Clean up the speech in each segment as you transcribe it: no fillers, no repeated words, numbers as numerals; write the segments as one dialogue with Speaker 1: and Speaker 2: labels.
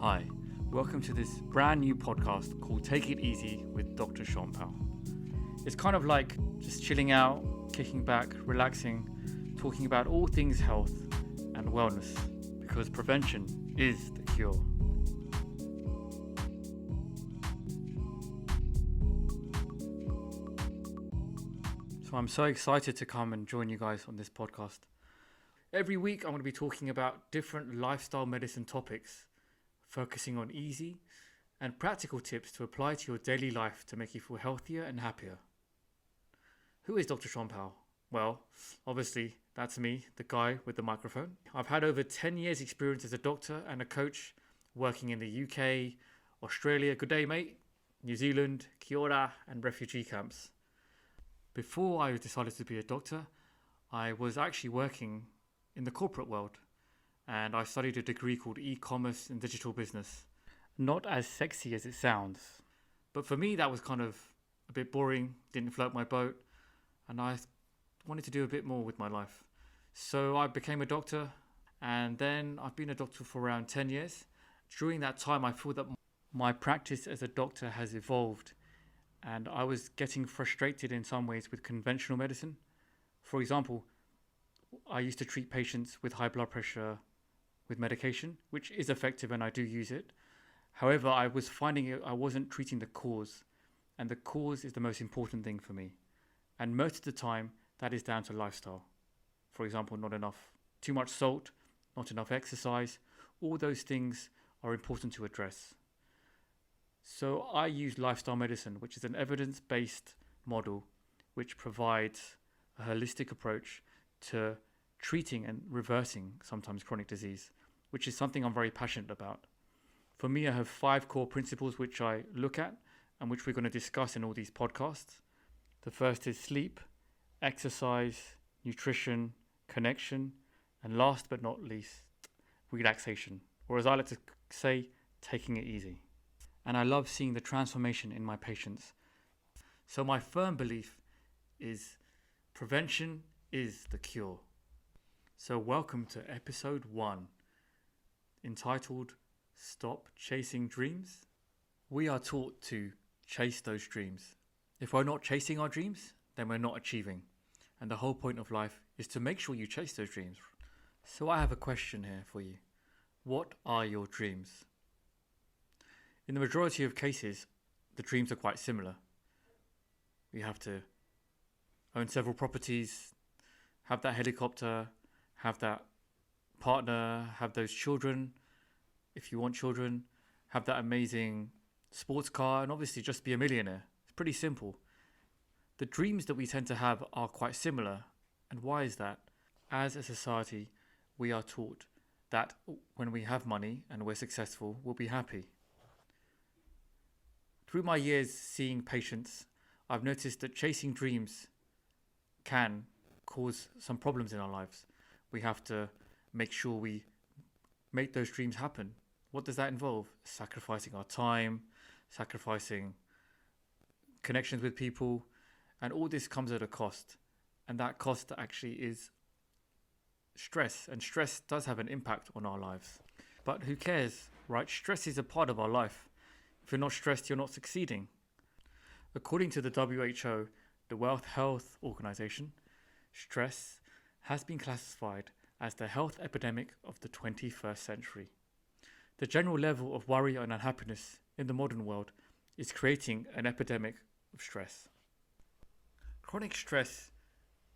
Speaker 1: Hi, welcome to this brand new podcast called Take It Easy with Dr. Shonpal. It's kind of like just chilling out, kicking back, relaxing, talking about all things health and wellness, because prevention is the cure. So I'm so excited to come and join you guys on this podcast. Every week I'm going to be talking about different lifestyle medicine topics, focusing on easy and practical tips to apply to your daily life to make you feel healthier and happier. Who is Dr. Shonpal? Well, obviously that's me, the guy with the microphone. I've had over 10 years experience as a doctor and a coach working in the UK, Australia, good day mate, New Zealand, Kia ora, and refugee camps. Before I decided to be a doctor, I was actually working in the corporate world, and I studied a degree called e-commerce and digital business. Not as sexy as it sounds, but for me that was kind of a bit boring, didn't float my boat, and I wanted to do a bit more with my life. So I became a doctor, and then I've been a doctor for around 10 years. During that time I feel that my practice as a doctor has evolved, and I was getting frustrated in some ways with conventional medicine. For example, I used to treat patients with high blood pressure with medication, which is effective and I do use it. However, I was finding I wasn't treating the cause, and the cause is the most important thing for me. And most of the time, that is down to lifestyle. For example, too much salt, not enough exercise. All those things are important to address. So I use lifestyle medicine, which is an evidence-based model which provides a holistic approach to treating and reversing sometimes chronic disease, which is something I'm very passionate about. For me, I have 5 core principles which I look at and which we're going to discuss in all these podcasts. The first is sleep, exercise, nutrition, connection, and last but not least, relaxation, or as I like to say, taking it easy. And I love seeing the transformation in my patients. So my firm belief is prevention is the cure. So welcome to episode 1, entitled Stop Chasing Dreams. We are taught to chase those dreams. If we're not chasing our dreams, then we're not achieving. And the whole point of life is to make sure you chase those dreams. So I have a question here for you. What are your dreams? In the majority of cases, the dreams are quite similar. We have to own several properties, have that helicopter, have that partner, have those children, if you want children, have that amazing sports car, and obviously just be a millionaire. It's pretty simple. The dreams that we tend to have are quite similar. And why is that? As a society, we are taught that when we have money and we're successful, we'll be happy. Through my years seeing patients, I've noticed that chasing dreams can cause some problems in our lives. We have to make sure we make those dreams happen. What does that involve? Sacrificing our time, sacrificing connections with people, and all this comes at a cost. And that cost actually is stress, and stress does have an impact on our lives. But who cares, right? Stress is a part of our life. If you're not stressed, you're not succeeding. According to the WHO, the World Health Organization, stress has been classified as the health epidemic of the 21st century. The general level of worry and unhappiness in the modern world is creating an epidemic of stress. Chronic stress,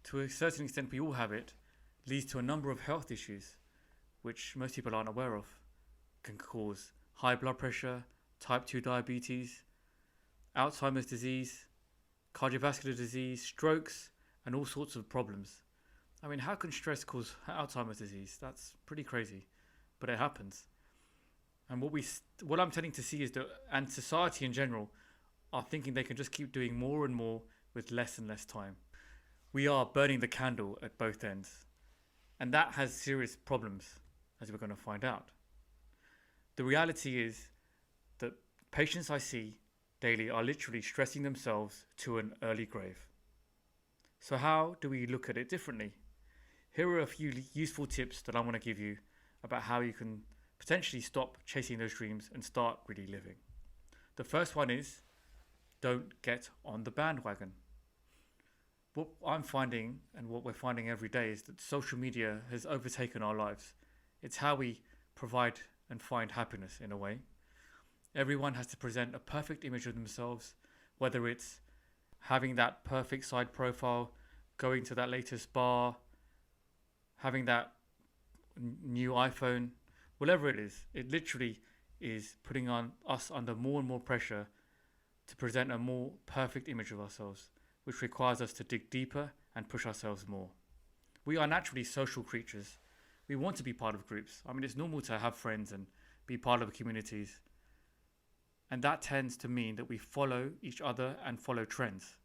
Speaker 1: to a certain extent we all have it, leads to a number of health issues which most people aren't aware of. It can cause high blood pressure, type 2 diabetes, Alzheimer's disease, cardiovascular disease, strokes, and all sorts of problems. I mean, how can stress cause Alzheimer's disease? That's pretty crazy, but it happens. And what I'm tending to see is that, and society in general, are thinking they can just keep doing more and more with less and less time. We are burning the candle at both ends, and that has serious problems, as we're going to find out. The reality is that patients I see daily are literally stressing themselves to an early grave. So how do we look at it differently? Here are a few useful tips that I want to give you about how you can potentially stop chasing those dreams and start really living. The first one is, don't get on the bandwagon. What I'm finding and what we're finding every day is that social media has overtaken our lives. It's how we provide and find happiness in a way. Everyone has to present a perfect image of themselves, whether it's having that perfect side profile, going to that latest bar, having that new iPhone, whatever it is. It literally is putting on us under more and more pressure to present a more perfect image of ourselves, which requires us to dig deeper and push ourselves more. We are naturally social creatures. We want to be part of groups. I mean, it's normal to have friends and be part of communities. And that tends to mean that we follow each other and follow trends.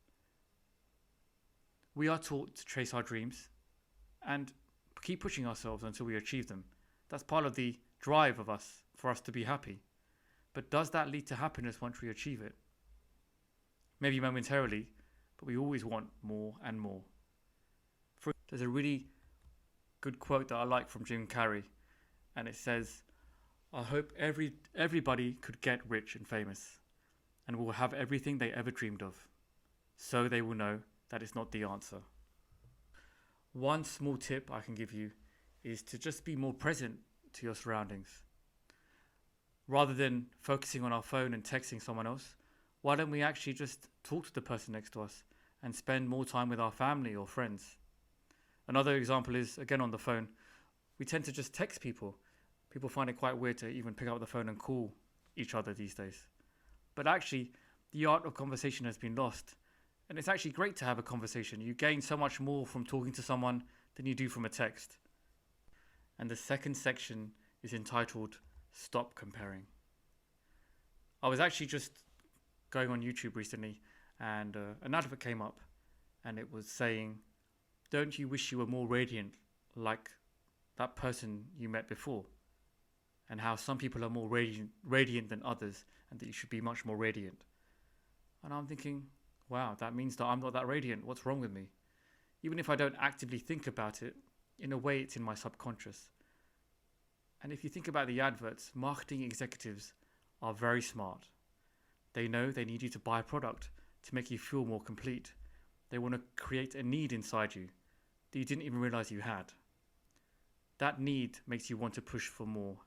Speaker 1: We are taught to chase our dreams and keep pushing ourselves until we achieve them. That's part of the drive of us, for us to be happy. But does that lead to happiness once we achieve it? Maybe momentarily, but we always want more and more. There's a really good quote that I like from Jim Carrey, and it says, I hope everybody could get rich and famous and will have everything they ever dreamed of. So they will know that it's not the answer. One small tip I can give you is to just be more present to your surroundings. Rather than focusing on our phone and texting someone else, why don't we actually just talk to the person next to us and spend more time with our family or friends? Another example is, again, on the phone. We tend to just text people. People find it quite weird to even pick up the phone and call each other these days. But actually, the art of conversation has been lost. And it's actually great to have a conversation. You gain so much more from talking to someone than you do from a text. And the second section is entitled, Stop Comparing. I was actually just going on YouTube recently, and an advert came up, and it was saying, don't you wish you were more radiant like that person you met before? And how some people are more radiant than others, and that you should be much more radiant. And I'm thinking, wow, that means that I'm not that radiant. What's wrong with me? Even if I don't actively think about it, in a way it's in my subconscious. And if you think about the adverts, marketing executives are very smart. They know they need you to buy a product to make you feel more complete. They want to create a need inside you that you didn't even realize you had. That need makes you want to push for more,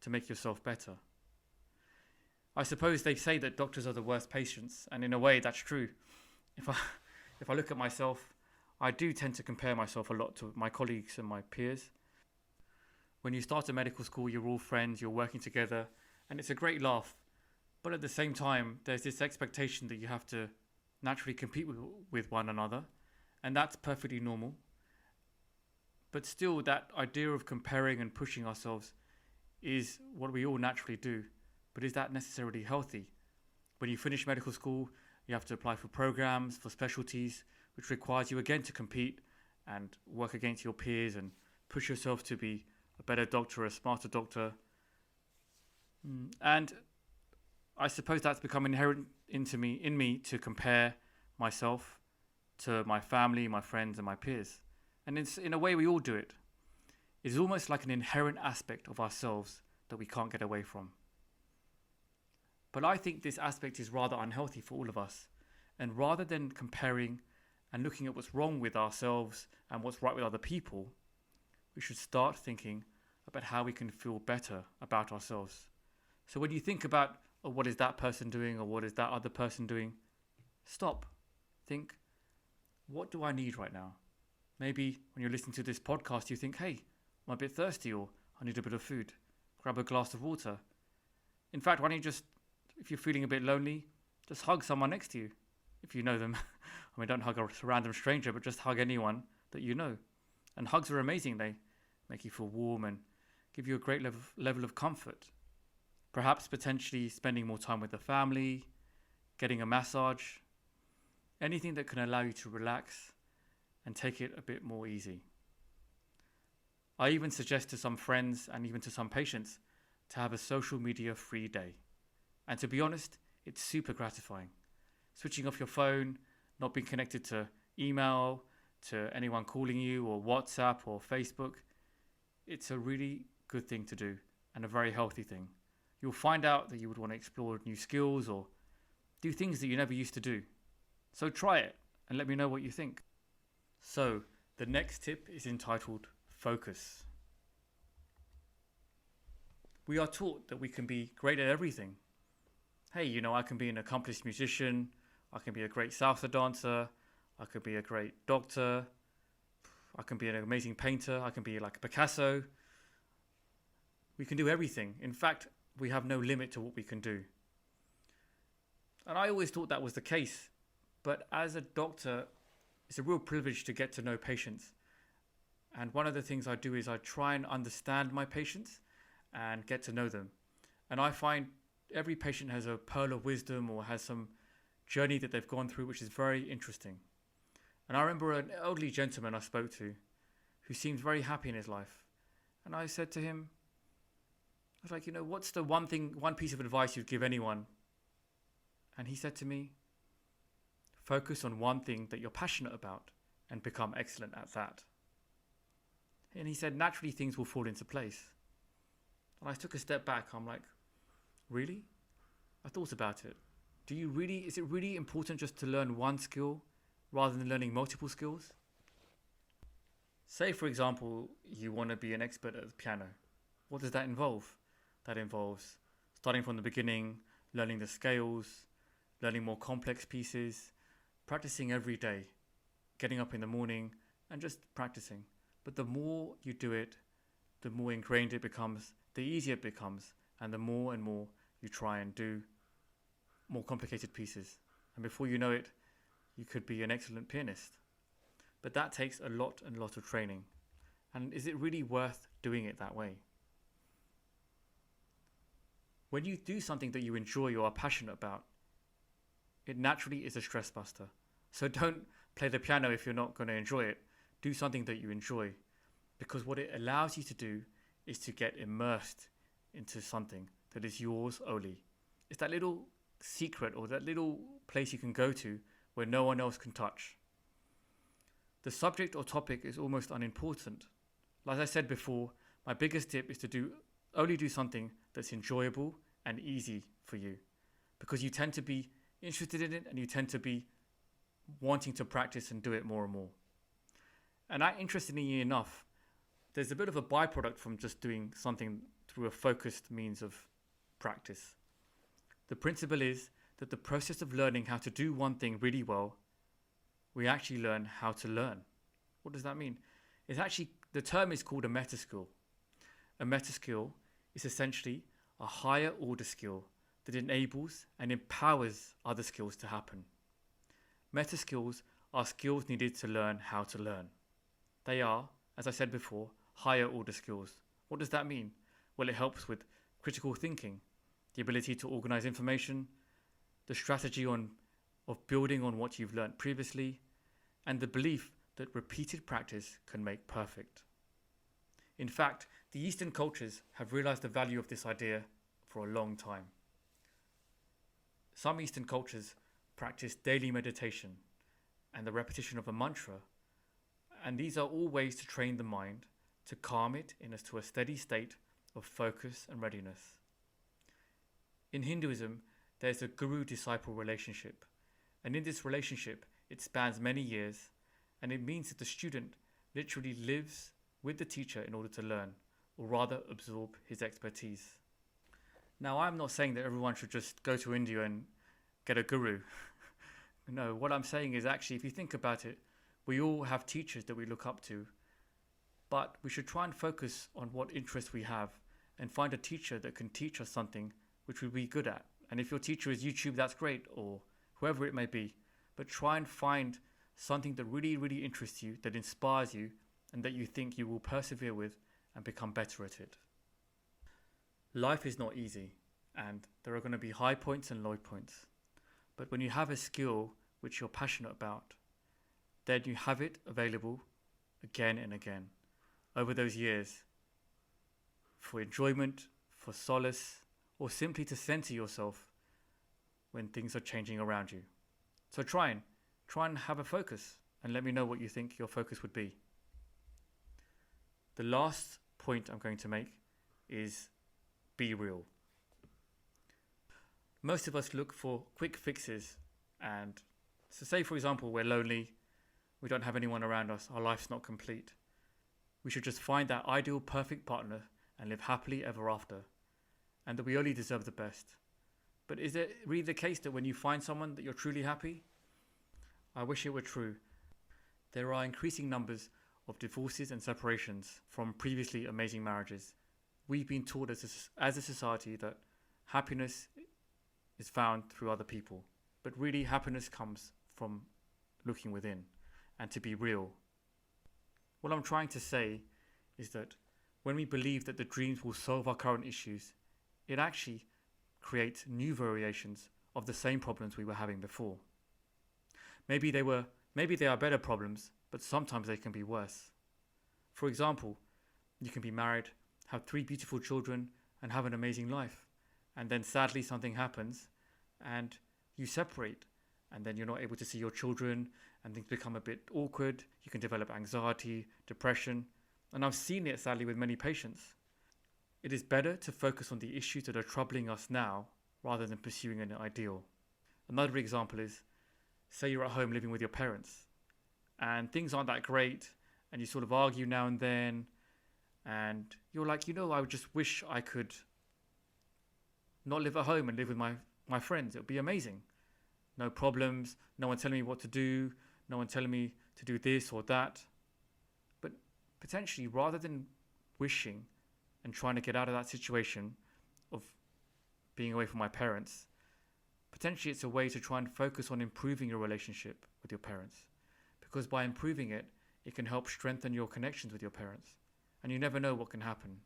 Speaker 1: to make yourself better. I suppose they say that doctors are the worst patients, and in a way that's true. If I look at myself, I do tend to compare myself a lot to my colleagues and my peers. When you start a medical school, you're all friends, you're working together, and it's a great laugh. But at the same time, there's this expectation that you have to naturally compete with one another, and that's perfectly normal. But still, that idea of comparing and pushing ourselves is what we all naturally do. But is that necessarily healthy? When you finish medical school, you have to apply for programs, for specialties, which requires you again to compete and work against your peers and push yourself to be a better doctor, a smarter doctor. And I suppose that's become inherent in me to compare myself to my family, my friends and my peers. And it's, in a way, we all do it. It's almost like an inherent aspect of ourselves that we can't get away from. But I think this aspect is rather unhealthy for all of us. And rather than comparing and looking at what's wrong with ourselves and what's right with other people, we should start thinking about how we can feel better about ourselves. So when you think about, oh, what is that person doing or what is that other person doing, stop. Think, what do I need right now? Maybe when you're listening to this podcast, you think, hey, I'm a bit thirsty, or I need a bit of food. Grab a glass of water. In fact, why don't you just, if you're feeling a bit lonely, just hug someone next to you, if you know them. I mean, don't hug a random stranger, but just hug anyone that you know. And hugs are amazing. They make you feel warm and give you a great level of comfort. Perhaps potentially spending more time with the family, getting a massage, anything that can allow you to relax and take it a bit more easy. I even suggest to some friends and even to some patients to have a social media free day. And to be honest, it's super gratifying. Switching off your phone, not being connected to email, to anyone calling you or WhatsApp or Facebook, it's a really good thing to do. and a very healthy thing. You'll find out that you would want to explore new skills or do things that you never used to do. So try it and let me know what you think. So the next tip is entitled focus. We are taught that we can be great at everything. Hey, I can be an accomplished musician, I can be a great salsa dancer, I could be a great doctor, I can be an amazing painter, I can be like Picasso. We can do everything. In fact, we have no limit to what we can do. And I always thought that was the case. But as a doctor, it's a real privilege to get to know patients. And one of the things I do is I try and understand my patients and get to know them. And I find every patient has a pearl of wisdom or has some journey that they've gone through, which is very interesting. And I remember an elderly gentleman I spoke to who seemed very happy in his life. And I said to him, I was like, what's the one piece of advice you'd give anyone? And he said to me, focus on one thing that you're passionate about and become excellent at that. And he said, naturally things will fall into place. And I took a step back. I'm like, really? I thought about it. Is it really important just to learn one skill rather than learning multiple skills? Say, for example, you want to be an expert at the piano. What does that involve? That involves starting from the beginning, learning the scales, learning more complex pieces, practicing every day, getting up in the morning and just practicing. But the more you do it, the more ingrained it becomes, the easier it becomes, and the more and more you try and do more complicated pieces. And before you know it, you could be an excellent pianist. But that takes a lot of training. And is it really worth doing it that way? When you do something that you enjoy or are passionate about, it naturally is a stress buster. So don't play the piano if you're not going to enjoy it. Do something that you enjoy, because what it allows you to do is to get immersed into something that is yours only. It's that little secret or that little place you can go to where no one else can touch. The subject or topic is almost unimportant. Like I said before, my biggest tip is to only do something that's enjoyable and easy for you, because you tend to be interested in it and you tend to be wanting to practice and do it more and more. And interestingly enough, there's a bit of a byproduct from just doing something through a focused means of practice. The principle is that the process of learning how to do one thing really well, we actually learn how to learn. What does that mean? The term is called a meta skill. A meta skill is essentially a higher order skill that enables and empowers other skills to happen. Meta skills are skills needed to learn how to learn. They are, as I said before, higher order skills. What does that mean? Well, it helps with critical thinking, the ability to organize information, the strategy of building on what you've learned previously, and the belief that repeated practice can make perfect. In fact, the Eastern cultures have realized the value of this idea for a long time. Some Eastern cultures practice daily meditation and the repetition of a mantra, and these are all ways to train the mind to calm it to a steady state of focus and readiness. In Hinduism, there's a guru-disciple relationship, and in this relationship, it spans many years, and it means that the student literally lives with the teacher in order to learn, or rather absorb his expertise. Now, I'm not saying that everyone should just go to India and get a guru. No, what I'm saying is actually, if you think about it, we all have teachers that we look up to, but we should try and focus on what interests we have and find a teacher that can teach us something which we'll be good at. And if your teacher is YouTube, that's great, or whoever it may be. But try and find something that really, really interests you, that inspires you, and that you think you will persevere with and become better at it. Life is not easy, and there are going to be high points and low points. But when you have a skill which you're passionate about, then you have it available again and again over those years for enjoyment, for solace, or simply to center yourself when things are changing around you. So try and have a focus, and let me know what you think your focus would be. The last point I'm going to make is be real. Most of us look for quick fixes, and so say for example we're lonely, we don't have anyone around us, our life's not complete. We should just find that ideal perfect partner and live happily ever after, and that we only deserve the best. But is it really the case that when you find someone that you're truly happy? I wish it were true. There are increasing numbers of divorces and separations from previously amazing marriages. We've been taught as a society that happiness is found through other people. But really, happiness comes from looking within. And to be real, what I'm trying to say is that when we believe that the dreams will solve our current issues, it actually creates new variations of the same problems we were having before. Maybe they are better problems, but sometimes they can be worse. For example, you can be married, have 3 beautiful children, and have an amazing life. And then sadly something happens and you separate, and then you're not able to see your children and things become a bit awkward. You can develop anxiety, depression, and I've seen it sadly with many patients. It is better to focus on the issues that are troubling us now rather than pursuing an ideal. Another example is, say you're at home living with your parents and things aren't that great and you sort of argue now and then, and you're like, I would just wish I could not live at home and live with my friends. It would be amazing. No problems, no one telling me what to do, no one telling me to do this or that. But potentially, rather than wishing and trying to get out of that situation of being away from my parents, potentially it's a way to try and focus on improving your relationship with your parents. Because by improving it, it can help strengthen your connections with your parents. And you never know what can happen.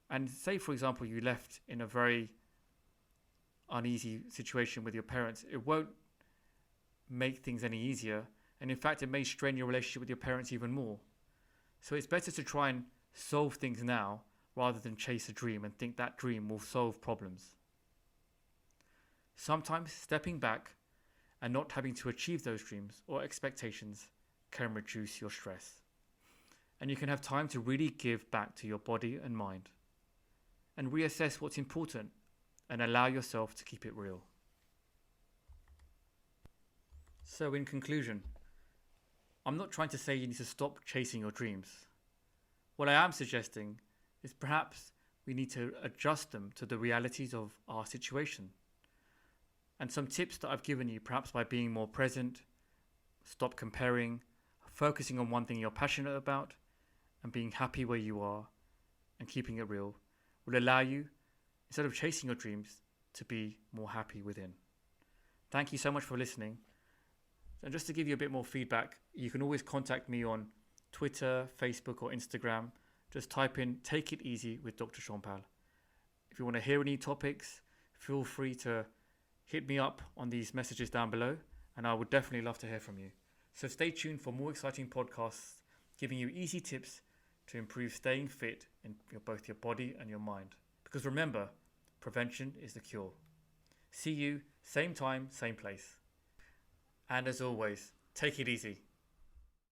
Speaker 1: And say, for example, you left in a very uneasy situation with your parents, it won't make things any easier. And in fact, it may strain your relationship with your parents even more. So it's better to try and solve things now rather than chase a dream and think that dream will solve problems. Sometimes stepping back and not having to achieve those dreams or expectations can reduce your stress. And you can have time to really give back to your body and mind and reassess what's important and allow yourself to keep it real. So in conclusion, I'm not trying to say you need to stop chasing your dreams. What I am suggesting is perhaps we need to adjust them to the realities of our situation. And some tips that I've given you, perhaps by being more present, stop comparing, focusing on one thing you're passionate about, and being happy where you are and keeping it real, will allow you, instead of chasing your dreams, to be more happy within. Thank you so much for listening. And just to give you a bit more feedback, you can always contact me on Twitter, Facebook or Instagram. Just type in "Take It Easy with Dr. Shonpal." If you want to hear any topics, feel free to hit me up on these messages down below, and I would definitely love to hear from you. So stay tuned for more exciting podcasts giving you easy tips to improve staying fit in both your body and your mind. Because remember, prevention is the cure. See you, same time, same place. And as always, take it easy.